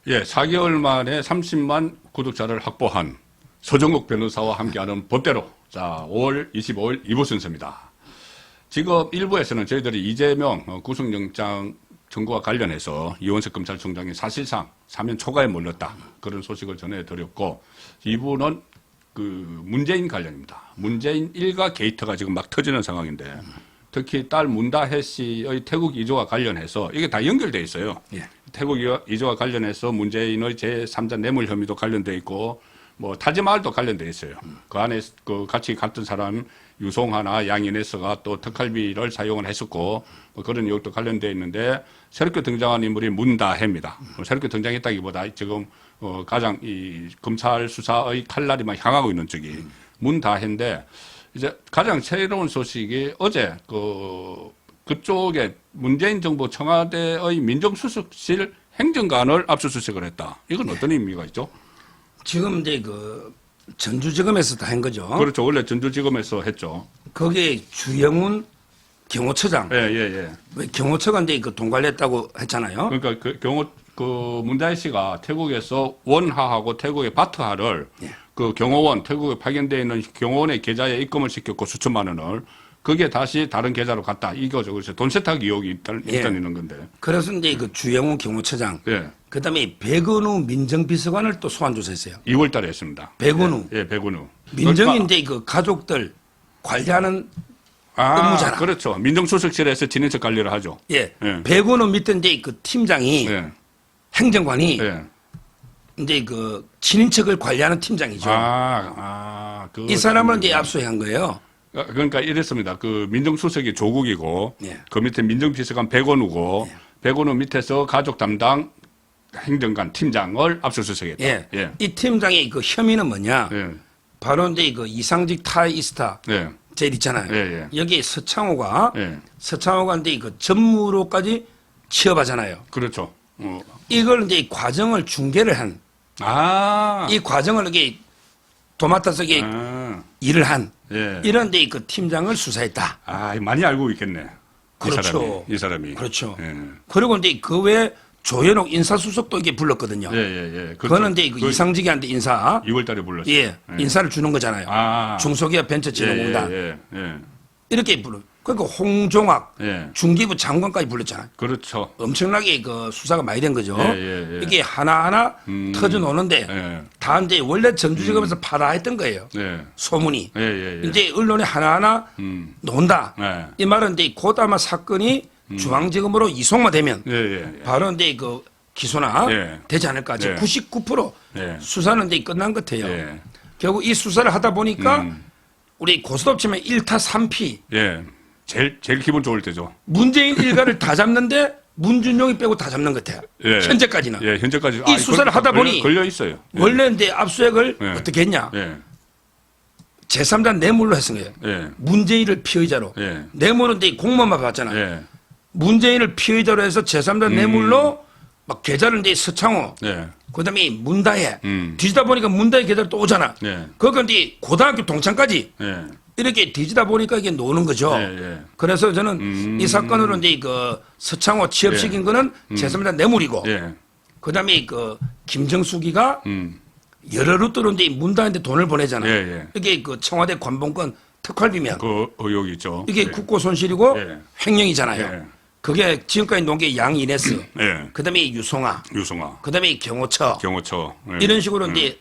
예, 4개월 만에 30만 구독자를 확보한 서정욱 변호사와 함께하는 법대로. 자, 5월 25일 2부 순서입니다. 지금 1부에서는 저희들이 이재명 구속영장 청구와 관련해서 이원석 검찰총장이 사실상 사면 초과에 몰렸다. 그런 소식을 전해드렸고, 2부는 그 문재인 관련입니다. 문재인 일가 게이트가 지금 막 터지는 상황인데, 특히 딸 문다혜 씨의 태국 이주와 관련해서 이게 다 연결돼 있어요. 예. 태국 이주와 관련해서 문재인의 제3자 뇌물 혐의도 관련돼 있고, 뭐 타지마할도 관련돼 있어요. 그 안에 그 같이 갔던 사람 유송하나 양인에서가 또 특활비를 사용을 했었고, 뭐 그런 의혹도 관련돼 있는데, 새롭게 등장한 인물이 문다혜입니다. 새롭게 등장했다기보다 지금 가장 이 검찰 수사의 칼날이 막 향하고 있는 쪽이 문다혜인데, 이제 가장 새로운 소식이 어제 그쪽에 문재인 정부 청와대의 민정수석실 행정관을 압수수색을 했다. 이건 어떤 의미가 있죠? 지금 이제 그 전주지검에서 다 한 거죠. 그렇죠. 원래 전주지검에서 했죠. 거기에 주영훈 경호처장. 예, 예, 예. 왜 경호처가 이제 그 동관했다고 했잖아요. 그러니까 그 문다혜 씨가 태국에서 원하하고 태국의 바트하를 예. 그 경호원, 태국에 파견되어 있는 경호원의 계좌에 입금을 시켰고 수천만 원을 그게 다시 다른 계좌로 갔다. 이거죠. 그래서 돈 세탁 의혹이 일단 있는 건데. 그래서 이제 그 주영훈 경호처장. 예. 그 다음에 백은우 민정비서관을 또 소환 조사했어요. 2월 달에 했습니다. 백은우. 예, 백은우. 민정이 이제 그 가족들 관리하는 업무잖아. 그렇죠. 민정수석실에서 진행처 관리를 하죠. 예. 예. 백은우 밑에 이제 그 팀장이 예. 행정관이 예. 이제 그 친인척을 관리하는 팀장이죠. 이 사람을 이제 압수한 거예요. 그러니까 이랬습니다. 그 민정수석이 조국이고, 예. 그 밑에 민정비서관 백원우고, 백원우 밑에서 가족 담당 행정관 팀장을 압수수색했다. 예. 예. 이 팀장의 그 혐의는 뭐냐? 예. 바로 이제 그 이상직 타이스타 예. 제일 있잖아요. 예, 예. 여기 서창호가 예. 이제 그 전무로까지 취업하잖아요. 그렇죠. 이걸 이제 과정을 중개를 한 이 과정을 이게 도맡아서 이게 일을 한 예. 이런 데 그 팀장을 수사했다. 많이 알고 있겠네. 그렇죠. 이 사람이. 그렇죠. 예. 그리고 이제 그 외에 조현옥 인사수석도 이게 불렀거든요. 예, 예, 예. 그렇죠. 그거는 이제 그 이상직이한테 인사 2월 달에 불렀어요. 예, 인사를 주는 거잖아요. 중소기업 벤처진흥공단 예. 이렇게 불러. 그러니까 홍종학 예. 중기부 장관까지 불렀잖아요. 그렇죠. 엄청나게 그 수사가 많이 된 거죠. 예. 이게 하나하나 터져 놓는데 예. 다 이제 원래 전주지검에서 파라 했던 거예요. 예. 소문이. 예. 이제 언론에 하나하나 논다. 예. 이 말은 이제 곧 아마 사건이 중앙지검으로 이송만 되면 예. 바로 이제 그 기소나 예. 되지 않을까. 지금 예. 99% 예. 수사는 이제 끝난 것 같아요. 예. 결국 이 수사를 하다 보니까 우리 고스톱 치면 1타 3피. 예. 제일 기분 좋을 때죠. 문재인 일가를 다 잡는데 문준용이 빼고 다 잡는 것 같아요. 예. 현재까지는. 예, 현재까지. 이 수사를 하다 보니 걸려 있어요. 예. 원래 이제 압수액을 예. 어떻게 했냐. 예. 제3자 뇌물로 했은 거예요. 예. 문재인을 피의자로. 예. 뇌물은 이제 공무원만 받잖아요. 예. 문재인을 피의자로 해서 제3자 뇌물로 막 계좌를 이제 서창호, 예. 그다음에 문다혜 뒤지다 보니까 문다혜 계좌로 또 오잖아. 예. 그러니까 이제 고등학교 동창까지 예. 이렇게 뒤지다 보니까 이게 노는 거죠. 예. 그래서 저는 이 사건으로 이제 그 서창호 취업시킨 예. 거는 제3자 뇌물이고, 예. 그다음에 그 김정숙이가 여러 루트로 이제 문다혜한테 돈을 보내잖아요. 예. 이게 그 청와대 관본권 특활비면 그 의혹이 있죠. 이게 예. 국고 손실이고 예. 횡령이잖아요. 예. 그게 지금까지 놓은 게 양이네스, 예. 그다음에 유송아, 유성아. 그다음에 경호처 경호처. 예. 이런 식으로 이제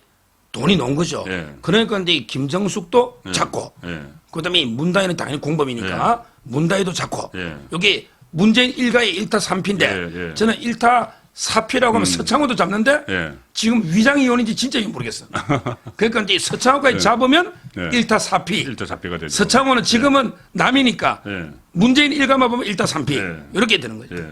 돈이 놓은 거죠. 예. 그러니까 이제 김정숙도 잡고, 예. 그다음에 문다혜는 당연히 공범이니까 문다혜도 잡고, 예. 여기 문재인 일가의 1타 3피인데 예. 저는 1타 4피라고 하면 서창호도 잡는데 예. 지금 위장이원인지 진짜 모르겠어. 그러니까 이제 서창호까지 잡으면 예. 1타 4피. 1타 4피가 되죠. 서창호는 지금은 남이니까 예. 문재인 일가만 보면 1타 3피. 예. 이렇게 되는 거죠. 예.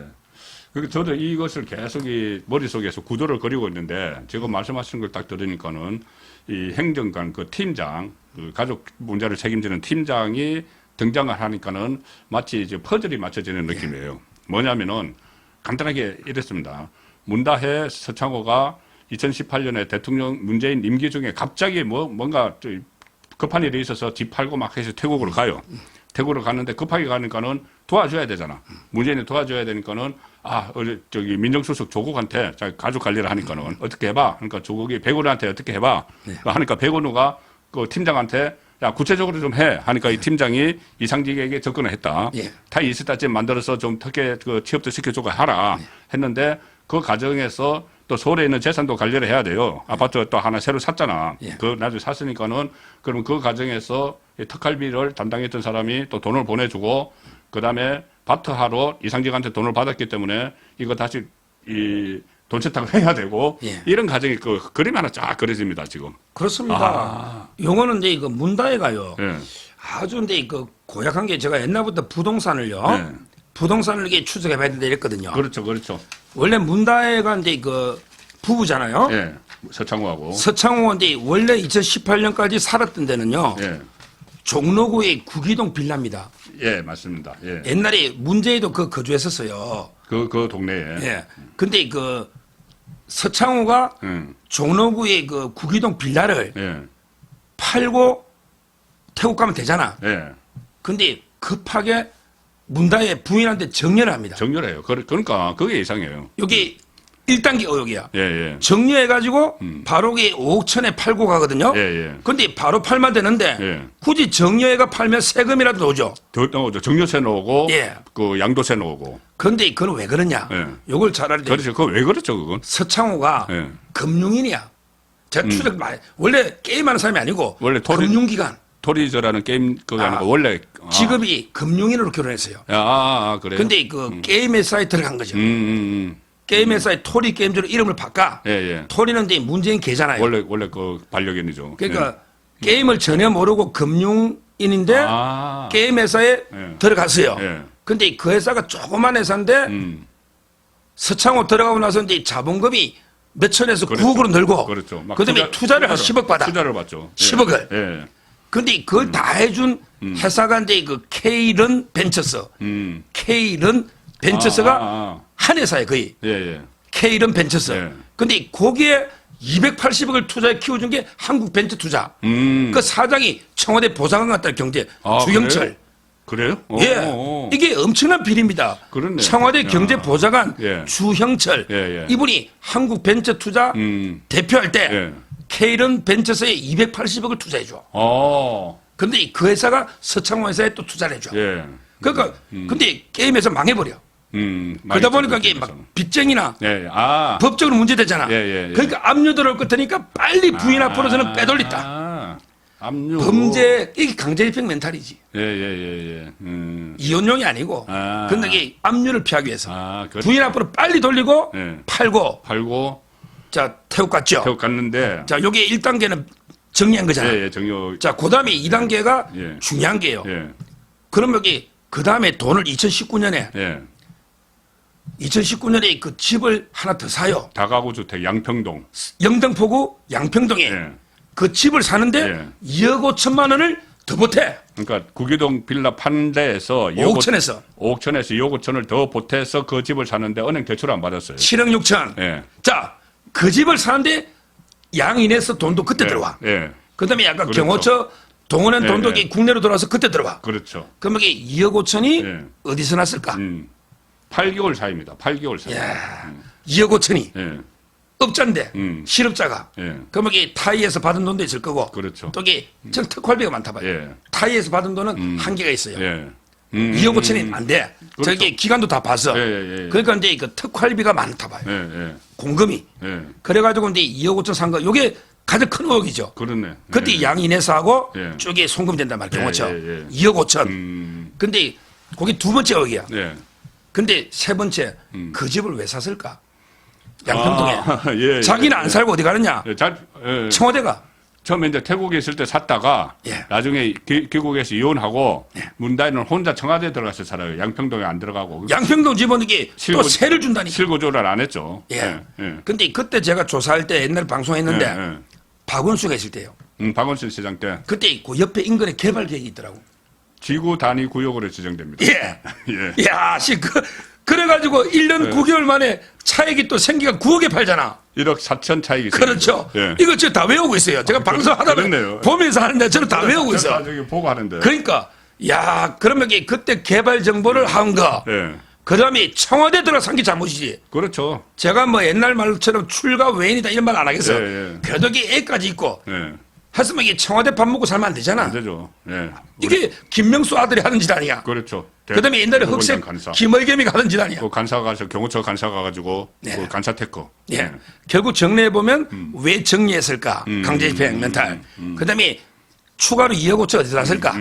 그러니까 저도 이것을 계속 머릿속에서 구도를 그리고 있는데 지금 말씀하시는 걸 딱 들으니까는 이 행정관 그 팀장, 그 가족 문제를 책임지는 팀장이 등장을 하니까는 마치 이제 퍼즐이 맞춰지는 느낌이에요. 뭐냐면은 간단하게 이랬습니다. 문다혜, 서창호가 2018년에 대통령 문재인 임기 중에 갑자기 뭔가 급한 일이 있어서 집 팔고 막 해서 태국으로 가요. 태국으로 가는데 급하게 가니까는 도와줘야 되잖아. 문재인이 도와줘야 되니까는 저기 민정수석 조국한테 자기 가족 관리를 하니까는 어떻게 해봐. 그러니까 조국이 백운우한테 어떻게 해봐. 네. 하니까 백운우가 그 팀장한테 야 구체적으로 좀 해. 하니까 이 팀장이 이상직에게 접근을 했다. 예. 타이이스타쯤 만들어서 좀 특혜 그 취업도 시켜주고 하라 했는데 그 과정에서 또 서울에 있는 재산도 관리를 해야 돼요. 아파트 또 하나 새로 샀잖아. 예. 그 나중에 샀으니까는 그럼 그 과정에서 이 특활비를 담당했던 사람이 또 돈을 보내주고 그다음에 바트하러 이상직한테 돈을 받았기 때문에 이거 다시 이 돈 세탁을 해야 되고 예. 이런 과정이 그 그림이 하나 쫙 그려집니다 지금. 그렇습니다. 요거는 이제 이거 문다해가요. 예. 아주 근데 그 고약한 게 제가 옛날부터 부동산을요. 네. 부동산을 이게 추적해봐야 된다 이랬거든요. 그렇죠, 그렇죠. 원래 문다해가 이제 그 부부잖아요. 예. 서창호하고. 서창호가 이제 원래 2018년까지 살았던 데는요. 예. 종로구의 구기동 빌라입니다. 예, 맞습니다. 예. 옛날에 문재인도 그 거주했었어요. 그 동네에. 예. 근데 그 서창호가 종로구의 그 구기동 빌라를 예. 팔고 태국 가면 되잖아. 예. 근데 급하게 문다의 부인한테 정려를 합니다. 정렬해요. 그러니까 그게 이상해요. 여기 1단계 의혹이야. 예, 예. 정려해가지고 바로 5억 천에 팔고 가거든요. 예, 예. 근데 바로 팔면 되는데 예. 굳이 정려해가 팔면 세금이라도 나오죠. 더 나오죠. 정려세 나오고 예. 그 양도세 나오고. 근데 그건 왜 그러냐? 예. 요걸 잘 알아야 돼. 그렇죠. 그거 왜 그렇죠, 그건? 서창호가 예. 금융인이야. 제가 추적 많이 원래 게임하는 사람이 아니고 원래 금융기관 토리저라는 게임 그거 아니고 원래 직업이 금융인으로 결혼했어요. 그래요. 근데 그 게임 회사에 들어간 거죠. 음. 게임 회사에 토리 게임즈로 이름을 바꿔. 예, 예. 토리는 이제 문재인 개잖아요. 원래 그 반려견이죠. 그러니까 게임을 전혀 모르고 금융인인데 게임 회사에 예. 들어갔어요. 예. 근데 그 회사가 조그만 회사인데 서창호 들어가고 나서 이제 자본금이 몇천에서 그렇죠. 9억으로 늘고 그렇죠. 막 그다음에 투자를 한 10억 받아. 투자를 받죠. 10억을. 예. 근데 그걸 다 해준 회사가 이제 그 K런 벤처스. K런 벤처스가 한 회사에 거의. 예, 예. K런 벤처스. 예. 근데 거기에 280억을 투자해 키워준 게 한국 벤처 투자. 그 사장이 청와대 보좌관 같다 경제 주영철. 그래요? 예. 이게 엄청난 비리입니다. 그렇네. 청와대 경제보좌관 예. 주형철. 예, 예. 이분이 한국 벤처 투자 대표할 때 예. K런 벤처스에 280억을 투자해 줘. 근데 그 회사가 서창호 회사에 또 투자를 해줘. 예. 그러니까 근데 게임에서 망해버려. 그러다 보니까 이게 막 빚쟁이나 예. 법적으로 문제되잖아. 예, 예, 예. 그러니까 압류 들어올 것 같으니까 빨리 부인 앞으로서는 빼돌리다. 압류. 범죄 이게 강제입행 멘탈이지. 예. 이혼용이 아니고. 근데 이게 압류를 피하기 위해서. 그렇죠. 부인 앞으로 빨리 돌리고 예. 팔고 자 태국 갔죠. 태국 갔는데. 자 요게 1단계는 정리한 거잖아요. 예, 정료. 자 그다음에 2단계가 예. 중요한 게요. 예. 그럼 여기 그다음에 돈을 2019년에 예. 그 집을 하나 더 사요. 다가구 주택 양평동. 영등포구 양평동에 예. 그 집을 사는데 예. 2억 5천만 원을 더 보태. 그러니까 구기동 빌라 판 데에서 5억 천에서 5억 천에서 2억 5천을 더 보태서 그 집을 사는데 은행 대출을 안 받았어요. 7억 6천. 예. 자, 그 집을 사는데 양인해서 돈도 그때 들어와. 예. 그다음에 약간 그렇죠. 경호처 동원한 예, 돈도 예. 국내로 들어와서 그때 들어와. 그렇죠. 그럼 이게 2억 5천이 예. 어디서 났을까? 8개월 사이입니다. 8개월 사이. 야, 2억 5천이 예. 업자인데 음. 실업자가. 예. 그럼 이게 타이에서 받은 돈도 있을 거고. 그렇죠. 또 이게 전 특활비가 많다 봐요. 예. 타이에서 받은 돈은 한계가 있어요. 예. 2억 5천이 안 돼. 그렇죠. 저기 기간도 다 봤어. 예. 그러니까 이제 그 특활비가 많다 봐요. 예. 공금이. 예. 그래가지고 이제 2억 5천 산 거. 요게 가장 큰 의혹이죠. 그렇네. 그때 예. 양인회사하고 예. 쪽에 송금된단 말이야. 경호처. 예. 2억 5천. 근데 거기 두 번째 의혹이야. 예. 근데 세 번째 그 집을 왜 샀을까? 양평동에. 예. 자기는 안 살고 어디 가느냐? 예. 청와대가. 처음에 이제 태국에 있을 때 샀다가 예. 나중에 귀국에서 이혼하고 예. 문다인은 혼자 청와대에 들어가서 살아요. 양평동에 안 들어가고. 양평동 집은 이게 또 세를 준다니까. 실고조를 안 했죠. 예. 근데 그때 제가 조사할 때 옛날 방송했는데 박원순가 있을 때요. 박원순 시장 때 그때 그 옆에 인근에 개발 계획이 있더라고. 지구 단위 구역으로 지정됩니다. 예. 예. 야, 그래가지고 1년 9개월 만에 차익이 또 생기가 9억에 팔잖아. 1억 4천 차익이 그렇죠. 예. 이거 제가 다 외우고 있어요. 제가 방송하다 그렇네요. 보면서 하는데 저는 다 외우고 있어. 나중에 보고 하는데. 그러니까, 야, 그러면 그때 개발 정보를 한 거. 예. 그다음에 청와대 들어간 게 잘못이지. 그렇죠. 제가 뭐 옛날 말처럼 출가 외인이다 이런 말 안 하겠어. 예, 예. 벼덕이 애까지 있고 예. 했으면 이게 청와대 밥 먹고 살면 안 되잖아. 안 되죠. 예. 이게 김명수 아들이 하는 짓 아니야. 그렇죠. 그다음에 옛날에 흑색 간사. 김의겸이가 하는 짓 아니야. 그 간사 가서 경호처 간사 가가지고 네. 그 간사 테크. 예. 결국 정리해 보면 왜 정리했을까? 강제집행 멘탈. 그다음에 추가로 2억 5천 어디서 샀을까?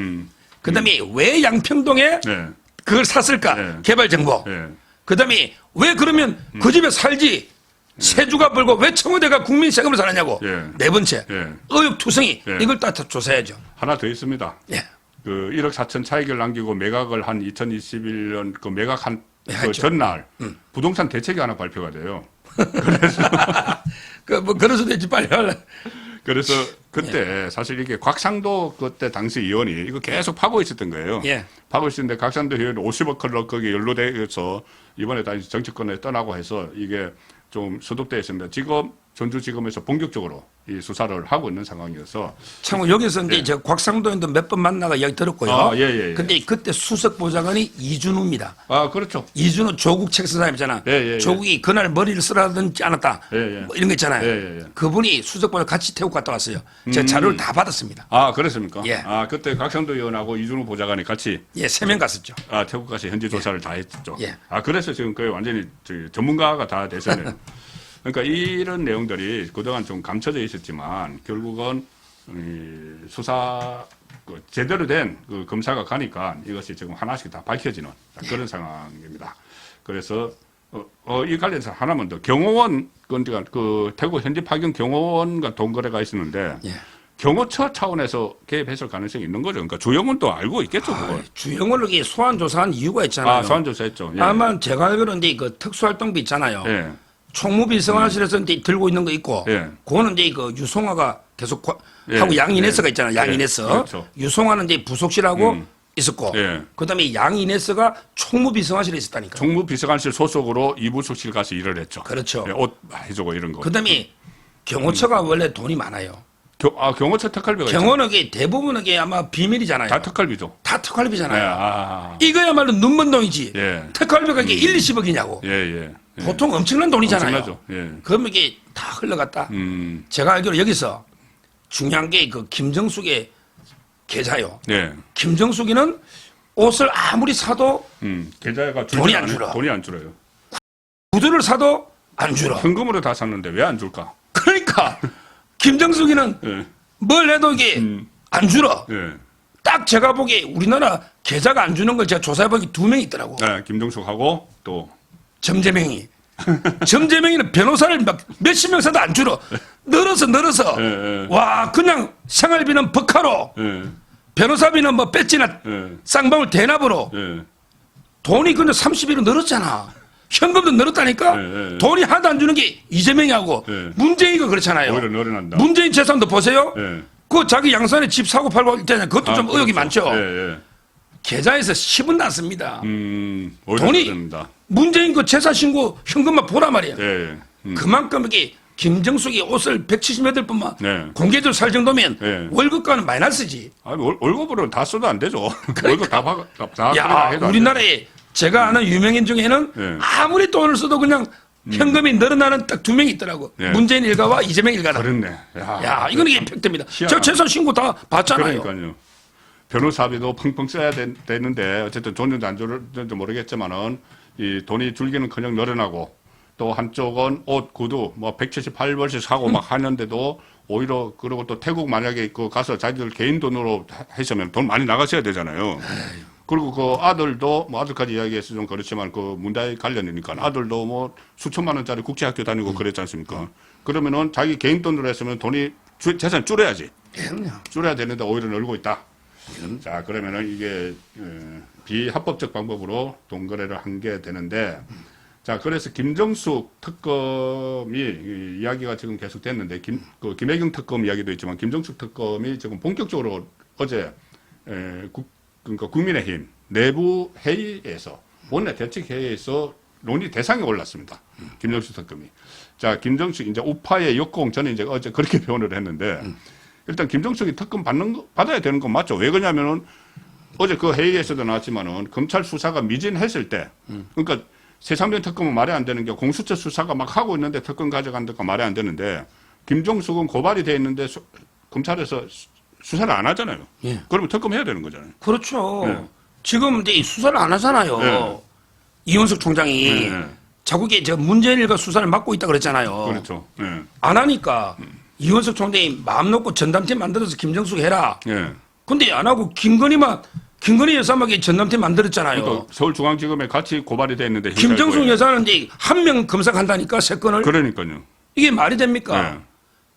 그다음에 왜 양평동에 네. 그걸 샀을까? 네. 개발 정보. 예. 그다음에 왜 그러면 그 집에 살지? 세주가 벌고 왜 청와대가 국민 세금을 사느냐고. 예. 네 번째. 예. 의혹투성이. 예. 이걸 다 조사해야죠. 하나 더 있습니다. 예. 그 1억 4천 차익을 남기고 매각을 한 2021년 그 매각한 네, 그 했죠. 전날 부동산 대책이 하나 발표가 돼요. 뭐 그럴 수도 있지 빨리 하려. 그래서 그때 사실 이게 곽상도 그때 당시 의원이 이거 계속 파고 있었던 거예요. 예. 파고 있었는데 곽상도 의원이 50억 클럽 거기에 연루돼서 이번에 다시 정치권에 떠나고 해서 이게 좀 소독되어 있습니다. 지금 전주지검에서 본격적으로 이 수사를 하고 있는 상황이어서 참 여기서 이제 예. 저 곽상도인도 몇 번 만나가 이야기 들었고요. 아, 예, 예, 예. 근데 그때 수석 보좌관이 이준우입니다. 아 그렇죠. 이준우 조국 책 쓴 사람 있잖아. 예, 예, 예. 조국이 그날 머리를 쓰라든지 않았다. 예, 예. 뭐 이런 거 있잖아요. 예, 예, 예. 그분이 수석 보좌 같이 태국 갔다 왔어요. 제가 자료를 다 받았습니다. 아 그렇습니까? 예. 아 그때 곽상도 의원하고 이준우 보좌관이 같이 예, 3명 갔었죠. 아 태국 가서 현지 조사를 다 했죠. 예. 아 그래서 지금 거의 완전히 전문가가 다 되셨네요. 그러니까 이런 내용들이 그동안 좀 감춰져 있었지만 결국은 이 수사 그 제대로 된 그 검사가 가니까 이것이 지금 하나씩 다 밝혀지는 그런 상황입니다. 그래서 이 관련해서 하나만 더 경호원 그 태국 현지 파견 경호원과 돈 거래가 있었는데 예. 경호처 차원에서 개입했을 가능성이 있는 거죠. 그러니까 주영훈도 알고 있겠죠, 그걸. 주영원을 이게 소환 조사한 이유가 있잖아요. 아, 소환조사했죠. 예. 아마 제가 알기로는 이제 그 특수활동비 있잖아요. 예. 총무비서관실에서 이제 들고 있는 거 있고, 예. 그거는 이제 그 유송화가 계속 예. 하고 양인해서가 예. 있잖아요. 예. 양인해서. 그렇죠. 유송화는 이제 부속실하고 있었고, 예. 그다음에 양인해서가 총무비서관실에 있었다니까. 총무비서관실 소속으로 이부속실 가서 일을 했죠. 그렇죠. 예, 옷 해주고 이런 거. 그다음에 경호처가 원래 돈이 많아요. 경호처 특활비가 경호는 게 대부분은 게 아마 비밀이잖아요. 다 특활비죠. 다 특활비잖아요. 예, 아. 이거야말로 눈먼동이지. 예. 특활비가 이게 1, 20억이냐고. 예, 예. 예. 보통 엄청난 돈이잖아요. 엄청나죠. 예. 그러면 이게 다 흘러갔다. 제가 알기로 여기서 중요한 게 그 김정숙의 계좌요. 예. 김정숙이는 옷을 아무리 사도 계좌가 돈이 안 줄어. 돈이 안 줄어요. 구두를 사도 안 줄어. 현금으로 다 샀는데 왜 안 줄까? 그러니까 김정숙이는 예. 뭘 해도 이게 안 줄어. 예. 딱 제가 보기에 우리나라 계좌가 안 주는 걸 제가 조사해보니 2명 있더라고. 네, 김종숙하고 또 점재명이. 점재명이는 변호사를 막 몇십 명 사도 안 줄어. 늘어서. 예, 예. 와, 그냥 생활비는 버카로. 예. 변호사비는 뭐 배지나 예. 쌍방울 대납으로. 예. 돈이 근데 30일은 늘었잖아. 현금도 늘었다니까. 예, 예. 돈이 하나도 안 주는 게 이재명이하고 예. 문재인이가 그렇잖아요. 오히려 늘어난다. 문재인 재산도 보세요. 예. 그 자기 양산에 집 사고 팔고 있잖아요. 그것도 좀 의혹이 많죠. 예, 예. 계좌에서 10은 났습니다. 오히려 돈이 늘어난다. 문재인 그 재산 신고 현금만 보란 말이야. 예. 그만큼 이게 김정숙이 옷을 178번만 네. 공개적으로 살 정도면 네. 월급과는 마이너스지. 아니, 월급으로 다 써도 안 되죠. 월급 다 야, 해도 안 되죠. 우리나라에 제가 아는 유명인 중에는 네. 아무리 돈을 써도 그냥 현금이 늘어나는 딱 2명이 있더라고. 네. 문재인 일가와 이재명 일가다. 그렇네. 야, 이거는 이게 팩트입니다. 희한하다. 저 재산 신고 다 봤잖아요. 그러니까요. 변호사비도 펑펑 써야 되는데 어쨌든 돈은 안 줄는지 모르겠지만은 이 돈이 줄기는커녕 늘어나고 또 한쪽은 옷, 구두 뭐 178벌씩 사고 막 하는데도 오히려 그리고 또 태국 만약에 그 가서 자기들 개인 돈으로 했으면 돈 많이 나가셔야 되잖아요. 그리고 그 아들도 뭐 아들까지 이야기해서 좀 그렇지만 그 문다에 관련이니까 아들도 뭐 수천만 원짜리 국제학교 다니고 그랬지 않습니까? 그러면은 자기 개인 돈으로 했으면 돈이 재산 줄여야지. 그럼요. 줄여야 되는데 오히려 늘고 있다. 자, 그러면은 이게 비합법적 방법으로 돈 거래를 한 게 되는데, 자, 그래서 김정숙 특검이 이야기가 지금 계속 됐는데, 김혜경 특검 이야기도 있지만, 김정숙 특검이 지금 본격적으로 어제 그러니까 국민의힘 내부 회의에서 원내 대책 회의에서 논의 대상에 올랐습니다. 김정숙 특검이. 자, 김정숙 이제 우파의 역공 저는 이제 어제 그렇게 표현을 했는데. 일단 김정숙이 특검 받아야 되는 건 맞죠. 왜 그러냐면은 어제 그 회의에서도 나왔지만은 검찰 수사가 미진했을 때, 그러니까 세상적인 특검은 말이 안 되는 게 공수처 수사가 막 하고 있는데 특검 가져간다가 말이 안 되는데 김종숙은 고발이 돼 있는데 검찰에서 수사를 안 하잖아요. 예. 그러면 특검 해야 되는 거잖아요. 그렇죠. 네. 지금 이제 수사를 안 하잖아요. 네. 이원석 총장이 네. 자국에 저 문재인 일가 수사를 맡고 있다 그랬잖아요. 그렇죠. 예. 안 하니까 이원석 총장이 마음 놓고 전담팀 만들어서 김정숙 해라. 예. 근데 안 하고 김건희 여사막에 전담팀 만들었잖아요. 그러니까 서울중앙지검에 같이 고발이 돼 있는데 김정숙 형사일거에. 여사는 이제 한 명 검사한다니까 세 건을. 그러니까요. 이게 말이 됩니까? 네.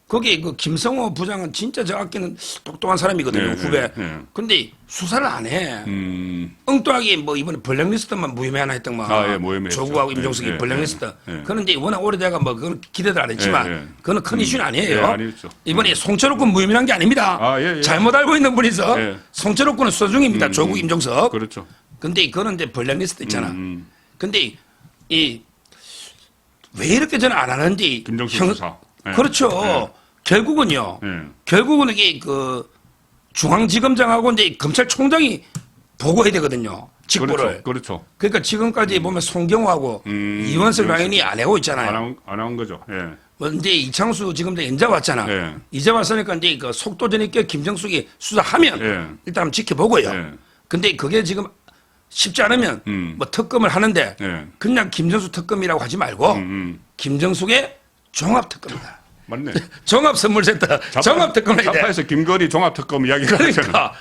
거기 그 김성호 부장은 진짜 저 아끼는 똑똑한 사람이거든요. 네, 후배. 네. 근데 수사를 안 해. 음. 엉뚱하게 뭐 이번에 블랙리스트만 무혐의 하나 했던 거. 예, 무혐의했죠. 조국하고 임종석이 예, 블랙리스트. 예. 그건 이제 워낙 오래돼가 뭐 그건 기대들 안 했지만 예, 예. 그거는 큰 이슈는 아니에요. 예, 아니죠. 이번에 송철호군 무혐의한 게 아닙니다. 아, 예, 예. 잘못 알고 있는 분이서 예. 송철호군은 수사 중입니다. 조국 임종석. 그렇죠. 근데 그거는 이제 블랙리스트 있잖아. 음. 근데 왜 이렇게 저는 안 하는지 김정숙 수사. 예. 그렇죠. 예. 결국은요. 예. 결국은 이게 그 중앙지검장하고 이제 검찰총장이 보고해야 되거든요. 직보를. 그렇죠. 그러니까 지금까지 보면 송경호하고 이원석 라인이 안 하고 있잖아요. 안 한 거죠. 예. 뭐 이제 이창수 지금 이제 왔잖아. 예. 이제 왔으니까 이제 그 속도전 있게 김정숙이 수사하면 예. 일단 한번 지켜보고요. 예. 근데 그게 지금 쉽지 않으면 뭐 특검을 하는데 예. 그냥 김정숙 특검이라고 하지 말고 김정숙의 종합특검이다. 맞네. 종합선물센터 종합특검 해야 돼. 자파에서 김건희 종합특검 이야기가 나잖아요. 그러니까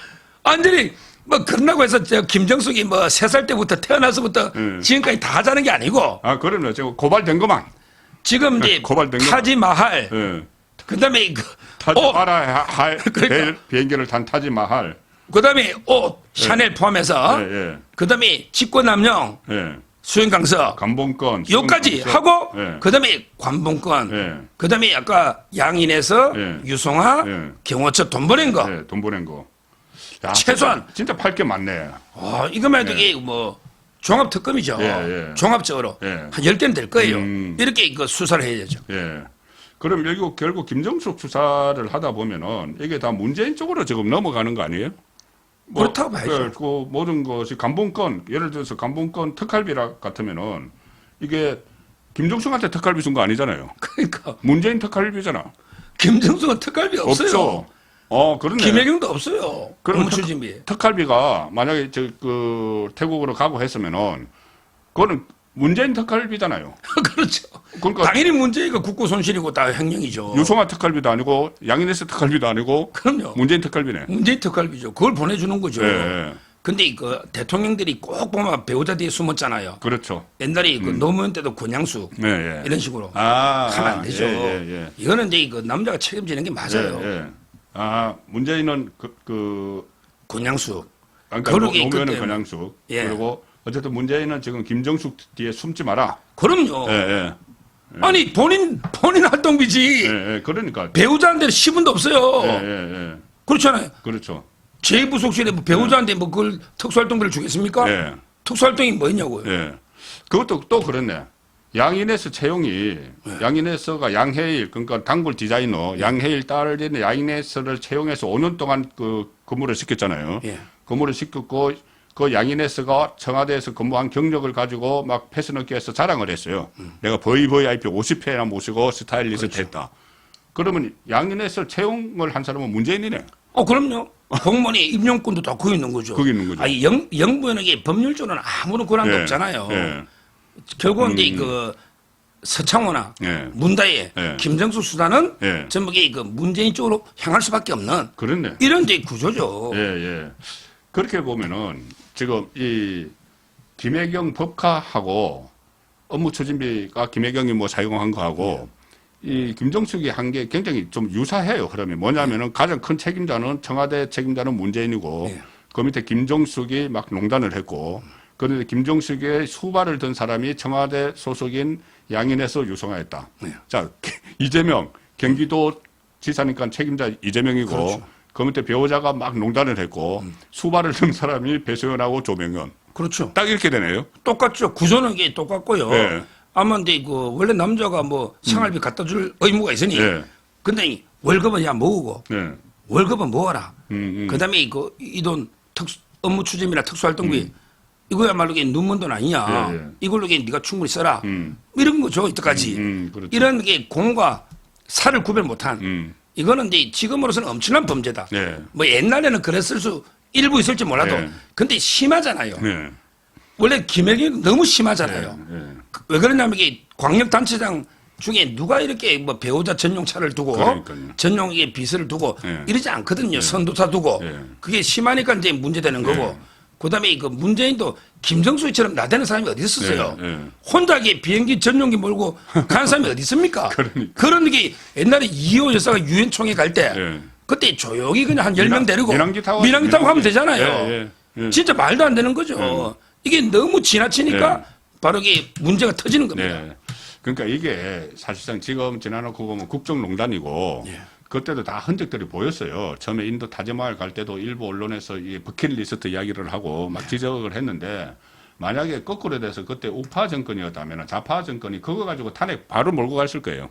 완전히 뭐 그런다고 해서 저 김정숙이 뭐 3살 때부터 태어나서부터 지금까지 다 하자는 게 아니고 아, 그러면 저 고발된 것만. 지금 이제 고발된 거. 타지마할 예. 그다음에 타지마할 그러니까. 비행기를 탄 타지마할. 그다음에 옷 샤넬 포함해서 예. 그다음에 직권남용 예. 수행강서 감봉권. 요까지 수용강서. 하고 예. 그다음에 관봉권 예. 그다음에 아까 양인에서 예. 유송화 예. 경호처 돈 보낸 거 예, 돈 보낸 거. 야, 최소한. 진짜 팔 게 많네. 이거만 해도 이게 뭐 종합특검이죠. 예. 종합적으로 예. 한 10개는 될 거예요. 음. 이렇게 그 수사를 해야죠. 예. 그럼 결국 김정숙 수사를 하다 보면은 이게 다 문재인 쪽으로 지금 넘어가는 거 아니에요? 그렇다고 봐야죠. 그 모든 것이 감봉권, 예를 들어서 감봉권 특활비라 같으면은 이게 김정숙한테 특활비 준 거 아니잖아요. 그러니까 문재인 특활비잖아. 김정숙은 특활비 없어요. 없죠. 그렇네. 김혜경도 없어요. 그럼 업무 추진비. 특활비가 만약에 태국으로 가고 했으면은 그거는 문재인 특활비잖아요. 그렇죠. 그러니까 당연히 문재인가 국고 손실이고 다 횡령이죠. 유송화 특활비도 아니고 양인에서 특활비도 아니고 그럼요. 문재인 특활비네. 문재인 특활비죠. 그걸 보내주는 거죠. 예. 근데 그 대통령들이 꼭 보면 배우자 뒤에 숨었잖아요. 그렇죠. 옛날에 그 노무현 때도 권양숙 예. 이런 식으로 하면 하면 안 되죠. 예. 이거는 이제 그 남자가 책임지는 게 맞아요. 예. 문재인은 권양숙. 그러니까 그러게 노무현은 그때 권양숙. 예. 그리고 어쨌든 문재인은 지금 김정숙 뒤에 숨지 마라. 그럼요. 예. 아니 본인 활동비지 예. 그러니까. 배우자한테 10원도 없어요. 예. 그렇잖아요. 그렇죠. 제2부속실에 뭐 배우자한테 뭐 그걸 특수활동비를 주겠습니까? 예. 특수활동이 뭐였냐고요. 예. 그것도 또 그렇네. 양인에서 채용이 양인에서가 양해일 그러니까 단골 디자이너 양해일 딸인 양인에서를 채용해서 5년 동안 그 근무를 시켰잖아요. 예. 근무를 시켰고 그 양인에서가 청와대에서 근무한 경력을 가지고 막 패스너기에서 자랑을 했어요. 내가 VVIP 50회나 모시고 스타일리스트 했다. 그러면 양인에서 채용을 한 사람은 문재인이네. 그럼요. 공무원의 임용권도 다 거기 있는 거죠. 거기 있는 거죠. 아니, 영부인에게 법률적으로는 아무런 권한도 없잖아요. 예. 결국은 이제 그 서창호나 예. 문다혜, 예. 김정숙 수사는 예. 전부 그 문재인 쪽으로 향할 수밖에 없는 그렇네. 이런 데 구조죠. 예. 그렇게 보면은 지금 이 김혜경 법카하고 업무 추진비가 김혜경이 뭐 사용한 거하고 이 김정숙이 한 게 굉장히 좀 유사해요. 그러면 뭐냐면은 가장 큰 책임자는 청와대 책임자는 문재인이고 예. 그 밑에 김정숙이 막 농단을 했고 그런데 김정숙의 수발을 든 사람이 청와대 소속인 양인에서 유성화했다. 네. 자, 이재명 경기도 지사니까 책임자 이재명이고 그렇죠. 그 밑에 배우자가 막 농단을 했고 수발을 든 사람이 배소연하고 조명현. 그렇죠. 딱 이렇게 되네요. 똑같죠. 구조는 이게 똑같고요. 예. 아마 근데 그 원래 남자가 뭐 생활비 갖다 줄 의무가 있으니 예. 근데 월급은 야 모으고 네. 월급은 모아라. 음. 그다음에 이 돈 업무 추진이나 특수활동비 이거야말로 이게 눈먼 돈 아니냐. 예, 예. 이걸로 이게 네가 충분히 써라. 이런 거죠 이때까지. 그렇죠. 이런 게 공과 사를 구별 못한. 이거는 이제 지금으로서는 엄청난 범죄다. 네. 뭐 옛날에는 그랬을 수 일부 있을지 몰라도 네. 근데 심하잖아요. 네. 원래 김혜경이 너무 심하잖아요. 네. 왜 그러냐면 이게 광역단체장 중에 누가 이렇게 뭐 배우자 전용 차를 두고 그러니까요. 전용 이게 비서를 두고 네. 이러지 않거든요. 선도사 두고 네. 그게 심하니까 이제 문제되는 거고. 그다음에 그 문재인도 김정수처럼 나대는 사람이 어디 있었어요. 네. 네. 혼자 이게 비행기 전용기 몰고 가는 사람이 어디 있습니까? 그러니까. 그런 게 옛날에 이호 여사가 유엔 총회 갈 때 네. 그때 조용히 그냥 한 10명 데리고 민항기 타고 가면 되잖아요. 예, 예. 진짜 말도 안 되는 거죠. 이게 너무 지나치니까 네. 바로 이게 문제가 터지는 겁니다. 네. 그러니까 이게 사실상 지금 지나놓고 보면 국정농단이고 그때도 다 흔적들이 보였어요. 처음에 인도 타지마을 갈 때도 일부 언론에서 이 버킷리스트 이야기를 하고 막 지적을 했는데 만약에 거꾸로 돼서 그때 우파 정권이었다면 좌파 정권이 그거 가지고 탄핵 바로 몰고 갔을 거예요.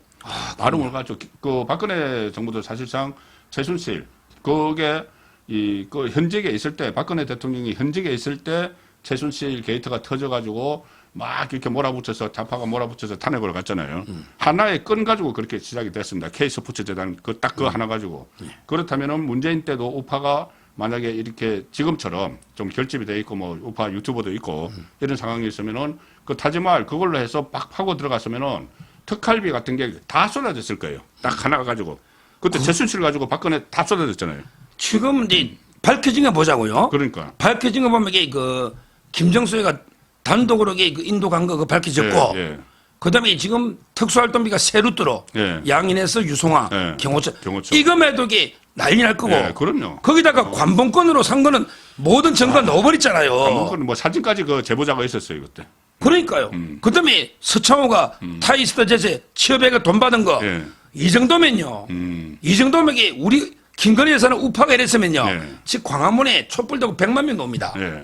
바로 몰고 갔죠. 그 박근혜 정부도 사실상 최순실 그게 그 현직에 있을 때 박근혜 대통령이 현직에 있을 때 최순실 게이트가 터져가지고 막 이렇게 몰아붙여서 좌파가 몰아붙여서 탄핵을 갔잖아요. 하나의 건 가지고 그렇게 시작이 됐습니다. K스포츠 재단 그 하나 가지고. 그렇다면은 문재인 때도 우파가 만약에 이렇게 지금처럼 좀 결집이 돼 있고 뭐 우파 유튜버도 있고 이런 상황이 있으면은 그 타지마을 그걸로 해서 막 파고 들어갔으면은 특활비 같은 게 다 쏟아졌을 거예요. 딱 하나 가지고. 그때 최순실 가지고 박근혜 다 쏟아졌잖아요. 지금 이제 밝혀진 거 보자고요. 그러니까. 밝혀진 거 보면 이게 그 김정수가 단독으로 그 인도 간 거 밝혀졌고, 예. 그다음에 지금 특수활동비가 세루트로 예. 양인에서 유송화, 예. 경호처, 경호처. 이거매도 이게 난리 날 거고, 예, 그럼요. 거기다가 관봉권으로 산 거는 모든 정가 넣어버렸잖아요. 한번 뭐 사진까지 그 제보자가 있었어요 그때. 그러니까요. 그다음에 서창호가 타이스트 제재 취업해가 돈 받은 거, 예. 이 정도면요. 이 정도면 이게 우리 김건희 여사는 우파가 이랬으면요. 예. 지금 광화문에 촛불 들고 100만 명 놉니다. 예.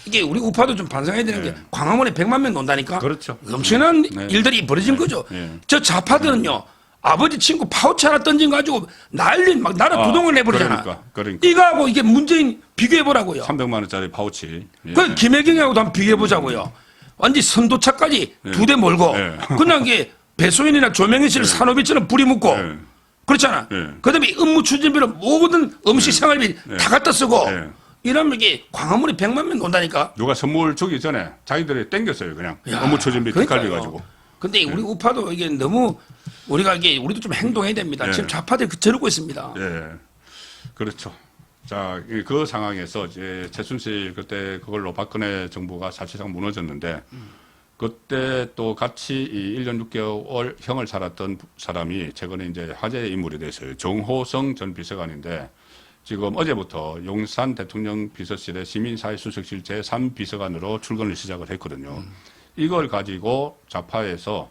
이게 우리 우파도 좀 반성해야 되는 게 광화문에 100만 명 논다니까. 그렇죠. 엄청난 일들이 벌어진 거죠. 저 좌파들은요. 아버지 친구 파우치 하나 던진 가지고 난리 막 나라 부동을 내버리잖아. 그러니까. 이거하고 이게 문재인 비교해 보라고요. 300만 원짜리 파우치. 예. 그 김혜경하고도 한번 비교해 보자고요. 완전 선도차까지 2대 몰고 예. 그냥 이게 배소연이나 조명희 씨를 산호비처럼 뿌리 묶고 예. 그렇잖아. 예. 그다음에 업무 추진비로 모든 음식 생활비 다 갖다 쓰고 예. 이러면 이게 광화문에 100만 명 논다니까. 누가 선물 주기 전에 자기들이 땡겼어요 그냥. 업무 추진비 특활비 가지고. 근데 우리 우파도 이게 너무 우리가 이게 우리도 좀 행동해야 됩니다. 예. 지금 좌파들이 저러고 있습니다. 예. 그렇죠. 자, 그 상황에서 이제 최순실 그때 그걸로 박근혜 정부가 사실상 무너졌는데 그때 또 같이 이 1년 6개월 형을 살았던 사람이 최근에 이제 화제의 인물이 됐어요. 정호성 전 비서관인데 지금 어제부터 용산 대통령 비서실의 시민사회수석실 제3비서관으로 출근을 시작을 했거든요. 이걸 가지고 좌파에서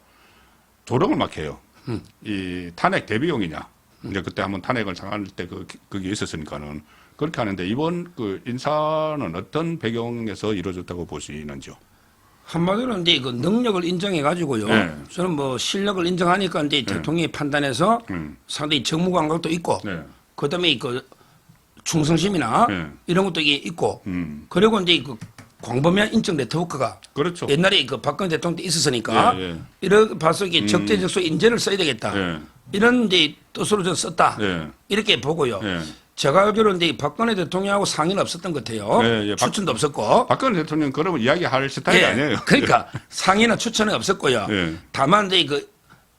조롱을 막 해요. 이 탄핵 대비용이냐. 이제 그때 한번 탄핵을 당할 때 그게 있었으니까는 그렇게 하는데 이번 그 인사는 어떤 배경에서 이루어졌다고 보시는지요? 한마디로 이제 그 능력을 인정해 가지고요. 네. 저는 뭐 실력을 인정하니까 이제 대통령이 판단해서 상당히 정무 감각도 있고 네. 그다음에 그 충성심이나 네. 이런 것도 이게 있고 그리고 이제 그 광범위한 인적 네트워크가 그렇죠. 옛날에 그 박근혜 대통령 때 있었으니까 예, 예. 이런 봐서 이게 적재적소 인재를 써야 되겠다. 예. 이런 이제 뜻으로 좀 썼다. 예. 이렇게 보고요. 예. 제가 알기로는 이제 박근혜 대통령하고 상의는 없었던 것 같아요. 예, 예. 추천도 없었고. 박근혜 대통령 그러면 이야기할 스타일이 예. 아니에요. 그러니까 상의나 추천은 없었고요. 예. 다만 이제 그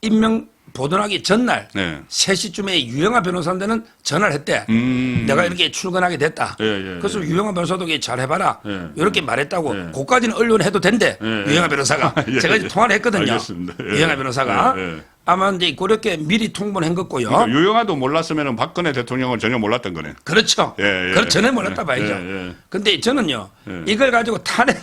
임명 보도하기 전날 네. 3시쯤에 유영아 변호사한테는 전화를 했대. 내가 이렇게 출근하게 됐다. 예, 예, 그래서 유영아 변호사도 이게 잘 해봐라. 예, 이렇게 말했다고. 예. 그까지는 언론에 해도 된대. 예, 유영아 변호사가. 예, 제가 예. 통화를 했거든요. 알겠습니다. 예. 유영아 변호사가. 예, 예. 아마 이제 그렇게 미리 통보를 한 것고요. 그러니까 유영아도 몰랐으면 박근혜 대통령은 전혀 몰랐던 거네. 그렇죠. 예, 예. 그렇 전혀 몰랐다 예, 봐야죠. 예, 예. 근데 저는요, 예. 이걸 가지고 탄핵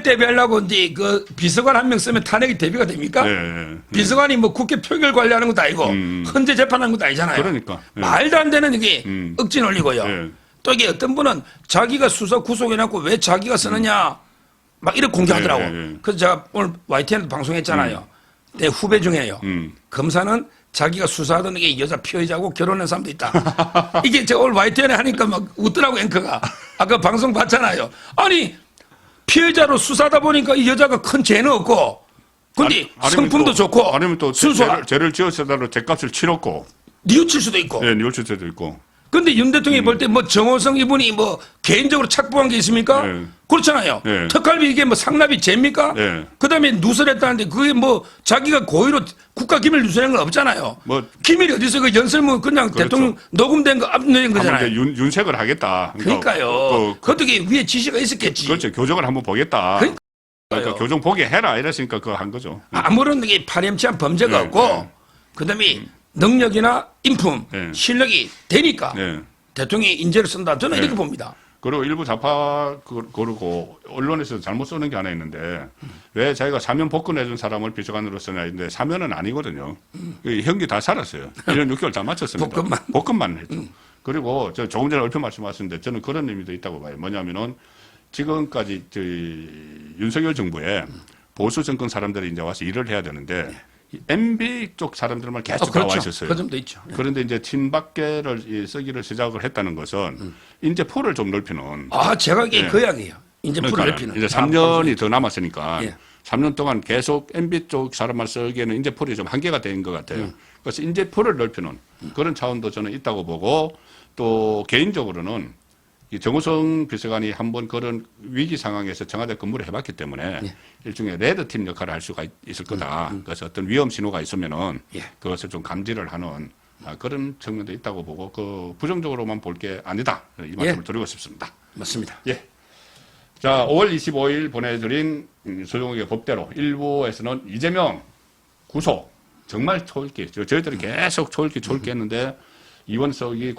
대비하려고 이제 그 비서관 한 명 쓰면 탄핵이 대비가 됩니까? 예, 예. 비서관이 뭐 국회 표결 관리하는 것도 아니고 헌재 재판하는 것도 아니잖아요. 그러니까. 예. 말도 안 되는 이게 억지 논리고요. 예. 또 이게 어떤 분은 자기가 수사 구속해놓고 왜 자기가 쓰느냐 막 이렇게 공개하더라고. 예, 예, 예. 그래서 제가 오늘 YTN에도 방송했잖아요. 내 후배 중에요. 검사는 자기가 수사하던 게 여자 피해자고 결혼한 사람도 있다. 이게 저 오늘 YTN에 하니까 막 웃더라고 앵커가. 아까 방송 봤잖아요. 아니 피해자로 수사하다 보니까 이 여자가 큰 죄는 없고 근데 성품도 또, 좋고 아니면 또 순수한 죄를 지었다로 죄값을 치렀고 뉘우칠 수도 있고. 예, 뉘우칠 수도 있고. 근데 윤 대통령이 볼 때 뭐 정호성 이분이 뭐 개인적으로 착복한 게 있습니까? 네. 그렇잖아요. 네. 특활비 이게 뭐 상납이 죄입니까? 네. 그다음에 누설했다는데 그게 뭐 자기가 고의로 국가 기밀 누설한 건 없잖아요. 뭐 기밀이 어디서 그 연설문 그냥 그렇죠. 대통령 녹음된 거 압류된 한번 거잖아요. 이제 윤색을 하겠다. 그러니까요. 그 어떻게 위에 지시가 있었겠지. 그렇죠. 교정을 한번 보겠다. 그러니까 교정 보게 해라 이랬으니까 그거 한 거죠. 아무런 게 파렴치한 범죄가 네, 없고 네. 그다음에 능력이나 인품, 네. 실력이 되니까 네. 대통령이 인재를 쓴다. 저는 네. 이렇게 봅니다. 그리고 일부 좌파 그러고 언론에서 잘못 쓰는 게 하나 있는데 왜 자기가 사면 복권해준 사람을 비서관으로 쓰냐 했는데 사면은 아니거든요. 형기 다 살았어요. 1년 6개월 다 마쳤습니다. 복권만 했죠. 그리고 저 조금 전에 얼핏 말씀하셨는데 저는 그런 의미도 있다고 봐요. 뭐냐면은 지금까지 윤석열 정부에 보수 정권 사람들이 이제 와서 일을 해야 되는데 MB 쪽 사람들만 계속 그렇죠. 나와 있었어요. 그 점도 있죠. 그런데 이제 친박계를 쓰기를 시작을 했다는 것은 이제 풀을 좀 넓히는. 제가 이게 네. 그 이야기예요. 이제 그러니까 풀을 넓히는. 이제 3년이 더 남았으니까 예. 3년 동안 계속 MB 쪽 사람만 쓰기에는 이제 풀이 좀 한계가 된 것 같아요. 그래서 이제 풀을 넓히는 그런 차원도 저는 있다고 보고 또 개인적으로는 이 정호성 비서관이 한번 그런 위기 상황에서 청와대 근무를 해봤기 때문에 일종의 레드팀 역할을 할 수가 있을 거다. 그래서 어떤 위험 신호가 있으면은 그것을 좀 감지를 하는 그런 측면도 있다고 보고 그 부정적으로만 볼 게 아니다. 이 말씀을 드리고 싶습니다. 맞습니다. 예. 자, 5월 25일 보내드린 소정욱의 법대로 1부에서는 이재명 구속 정말 초읽기 저희들이 계속 초읽기 했는데 이원석이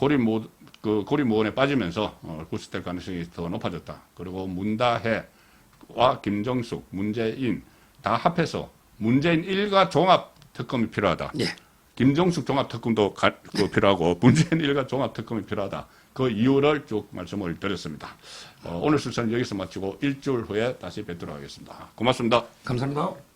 고리무원에 빠지면서 구속될 가능성이 더 높아졌다. 그리고 문다혜와 김정숙, 문재인 다 합해서 문재인 일가 종합 특검이 필요하다. 예. 김정숙 종합 특검도 필요하고 문재인 일가 종합 특검이 필요하다. 그 이유를 쭉 말씀을 드렸습니다. 오늘 순서는 여기서 마치고 일주일 후에 다시 뵙도록 하겠습니다. 고맙습니다. 감사합니다.